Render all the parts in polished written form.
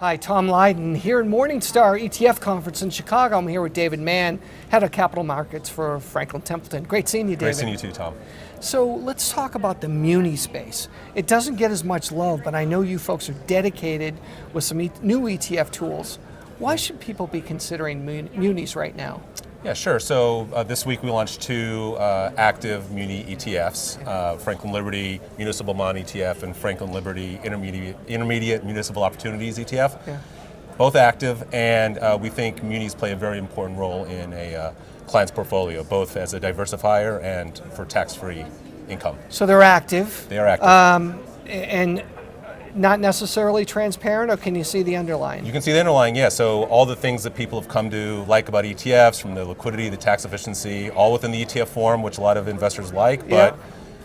Hi, Tom Lydon here in Morningstar ETF Conference in Chicago. I'm here with David Mann, Head of Capital Markets for Franklin Templeton. Great seeing you, David. Great seeing you too, Tom. So let's talk about the muni space. It doesn't get as much love, but I know you folks are dedicated with some new ETF tools. Why should people be considering munis right now? Yeah, sure. So this week we launched two active Muni ETFs, Franklin Liberty Municipal Mann ETF and Franklin Liberty Intermediate Municipal Opportunities ETF. Yeah. Both active, and we think munis play a very important role in a client's portfolio, both as a diversifier and for tax-free income. So they're active. They are active. And not necessarily transparent, or can you see the underlying? You can see the underlying, yeah. So all the things that people have come to like about ETFs, from the liquidity, the tax efficiency, all within the ETF form, which a lot of investors like, but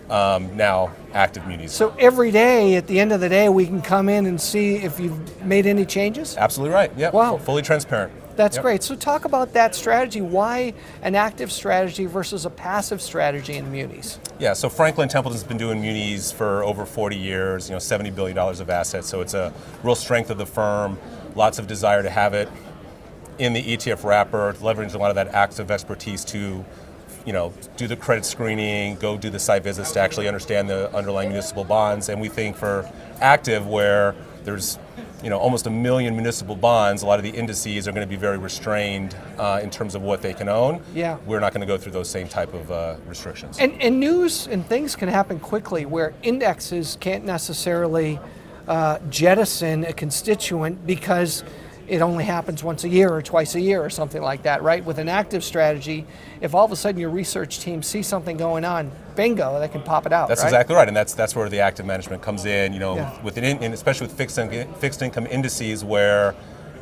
now active munis. So every day, at the end of the day, we can come in and see if you've made any changes? Absolutely right, yeah. Wow. Fully transparent. That's great. So talk about that strategy. Why an active strategy versus a passive strategy in munis? Yeah, so Franklin Templeton's been doing munis for over 40 years, $70 billion of assets, so it's a real strength of the firm, lots of desire to have it in the ETF wrapper, leveraging a lot of that active expertise to do the credit screening, go do the site visits to actually understand the underlying municipal bonds. And we think for active, where there's almost 1 million municipal bonds, a lot of the indices are going to be very restrained in terms of what they can own. Yeah. We're not going to go through those same type of restrictions. And news and things can happen quickly, where indexes can't necessarily jettison a constituent because it only happens once a year or twice a year or something like that, right? With an active strategy, if all of a sudden your research team sees something going on, bingo, they can pop it out. That's right? Exactly right, and that's where the active management comes in. Yeah. Especially with fixed income indices, where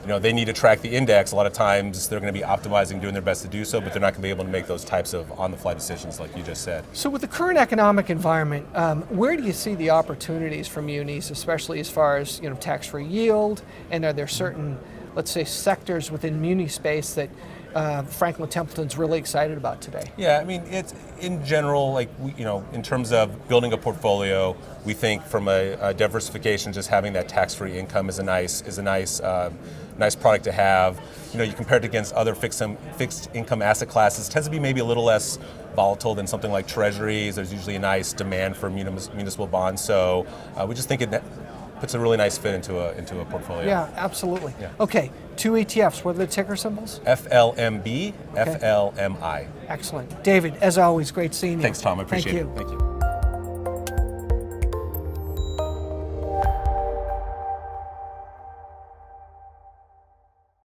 they need to track the index. A lot of times they're going to be optimizing, doing their best to do so, but they're not going to be able to make those types of on-the-fly decisions like you just said. So with the current economic environment, where do you see the opportunities for munis, especially as far as tax-free yield, and are there certain, let's say, sectors within muni space that Franklin Templeton's really excited about today? Yeah, I mean, it's in general, in terms of building a portfolio, we think from a diversification, just having that tax-free income is a nice product to have. You compare it against other fixed income asset classes, it tends to be maybe a little less volatile than something like treasuries. There's usually a nice demand for municipal bonds, so we just think it puts a really nice fit into a portfolio. Yeah, absolutely. Yeah. Okay, two ETFs. What are the ticker symbols? FLMB, okay. FLMI. Excellent. David, as always, great seeing you. Thanks, Tom. I appreciate it. Thank you. Thank you.